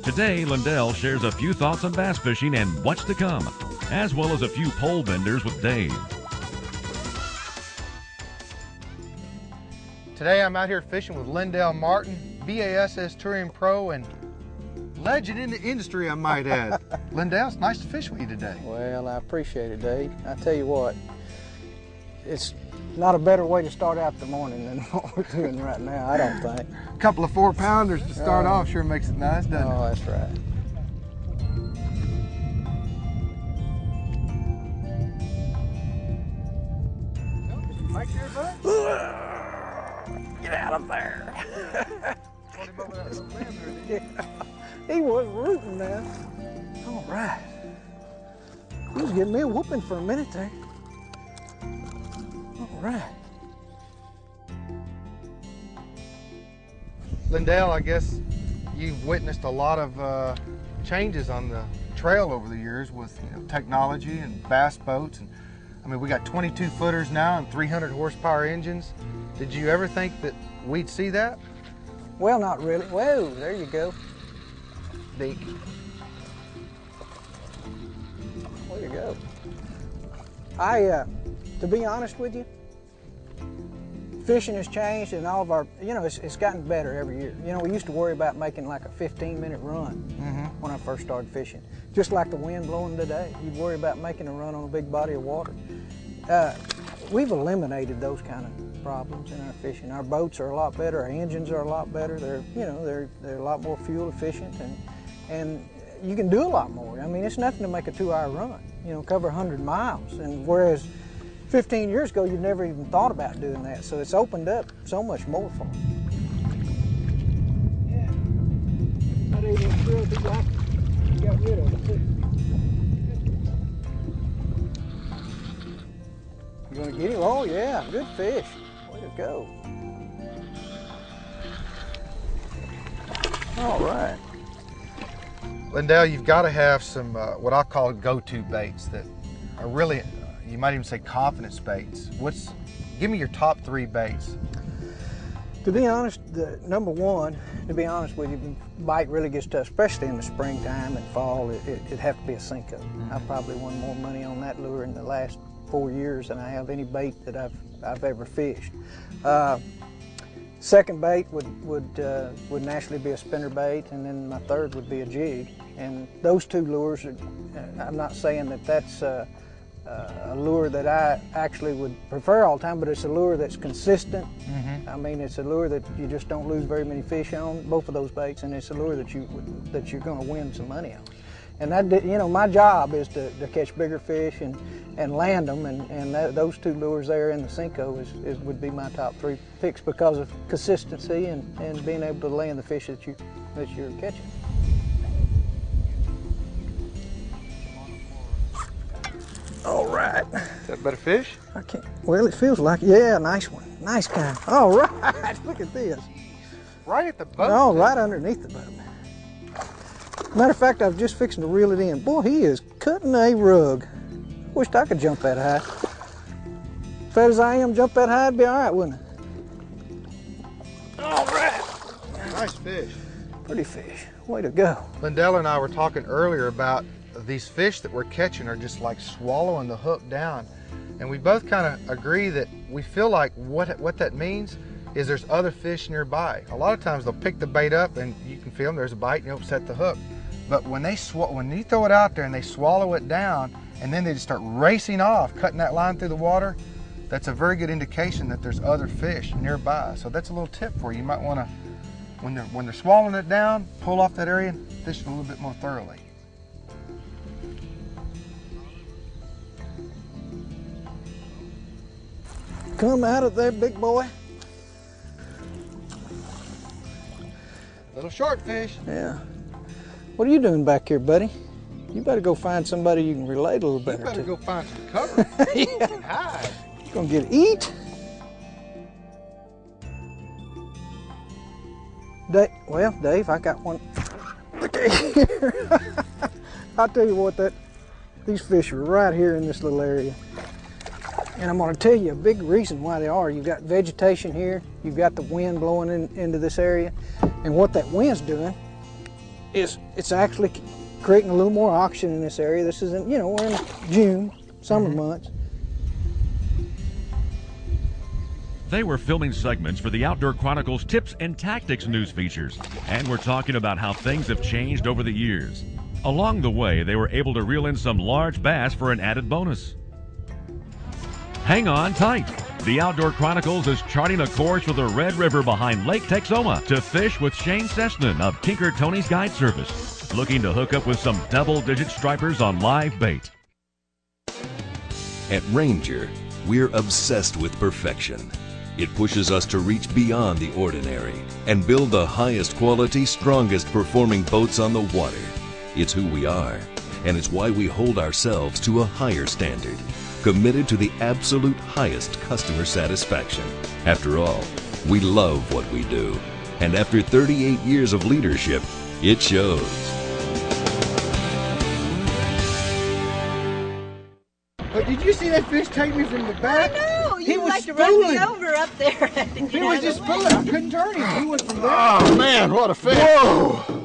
Today, Lindell shares a few thoughts on bass fishing and what's to come, as well as a few pole vendors with Dave. Today I'm out here fishing with Lindell Martin, BASS Touring Pro, and legend in the industry, I might add. Lindell, it's nice to fish with you today. Well, I appreciate it, Dave. I tell you what, it's not a better way to start out the morning than what we're doing right now, I don't think. A couple of 4-pounders to start off sure makes it nice, doesn't it? Oh, that's right. Right there, bud? Get out of there. Caught him over that little limb there, didn't you? Yeah, he was rooting, man. All right. He was giving me a whooping for a minute there. All right. Lindell, I guess you've witnessed a lot of changes on the trail over the years with technology and bass boats. And I mean, we got 22 footers now and 300 horsepower engines. Did you ever think that we'd see that? Well, not really. Whoa, there you go. Deke. Way to go. To be honest with you, fishing has changed and all of our, it's gotten better every year. We used to worry about making like a 15-minute run when I first started fishing. Just like the wind blowing today, you'd worry about making a run on a big body of water. We've eliminated those kind of problems in our fishing. Our boats are a lot better, our engines are a lot better. They're a lot more fuel efficient, and you can do a lot more. I mean, it's nothing to make a 2-hour run, cover 100 miles. And whereas 15 years ago, you'd never even thought about doing that. So it's opened up so much more for them. Yeah, not even thrilled he got rid of it too. You gonna get him? Oh yeah, good fish. Way to go. All right. Lindell, you've got to have some what I call go-to baits that are really, you might even say confidence baits. Give me your top 3 baits. To be honest, the number one, to be honest with you, bite really gets tough, especially in the springtime and fall. It'd have to be a Cinco. I've probably won more money on that lure in the last 4 years than I have any bait that I've ever fished. Second bait would naturally be a spinner bait, and then my third would be a jig. And those 2 lures, I'm not saying that that's a lure that I actually would prefer all the time, but it's a lure that's consistent. I mean, it's a lure that you just don't lose very many fish on, both of those baits, and it's a lure that you're going to win some money on. And that, my job is to catch bigger fish and land them, and those 2 lures there in the Cinco would be my top 3 picks because of consistency and being able to land the fish that you're catching. All right. Is that a better fish? I can't. Well, it feels like, yeah, nice one. Nice guy. All right, look at this. Right at the boat. Oh, right underneath the boat. Matter of fact, I was just fixing to reel it in. Boy, he is cutting a rug. Wished I could jump that high. Fat as I am, jump that high, it'd be all right, wouldn't it? All right. Nice fish. Pretty fish. Way to go. Lindell and I were talking earlier about these fish that we're catching are just like swallowing the hook down. And we both kind of agree that we feel like what that means is there's other fish nearby. A lot of times they'll pick the bait up and you can feel them, there's a bite and you'll set the hook. But when you throw it out there and they swallow it down and then they just start racing off, cutting that line through the water, that's a very good indication that there's other fish nearby. So that's a little tip for you. You might want to, when they're swallowing it down, pull off that area and fish it a little bit more thoroughly. Come out of there, big boy. Little short fish. Yeah. What are you doing back here, buddy? You better go find somebody you can relate a little better to. You better go find some cover. Yeah. Hide. You gonna get eat? Well, Dave, I got one. Look at here. I'll tell you what, these fish are right here in this little area. And I'm going to tell you a big reason why they are. You've got vegetation here, you've got the wind blowing into this area, and what that wind's doing it's actually creating a little more oxygen in this area. This isn't, you know, we're in June, summer months. They were filming segments for the Outdoor Chronicles Tips and Tactics news features, and we're talking about how things have changed over the years. Along the way, they were able to reel in some large bass for an added bonus. Hang on tight. The Outdoor Chronicles is charting a course for the Red River behind Lake Texoma to fish with Shane Sessman of Tinker Tony's Guide Service, looking to hook up with some double-digit stripers on live bait. At Ranger, we're obsessed with perfection. It pushes us to reach beyond the ordinary and build the highest quality, strongest performing boats on the water. It's who we are, and it's why we hold ourselves to a higher standard, committed to the absolute highest customer satisfaction. After all, we love what we do, and after 38 years of leadership, it shows. But did you see that fish take me from the back? I know! He You was like to run me spooling. over up there. He was just fooling. I couldn't turn him. He went from there. Oh man, what a fish! Whoa!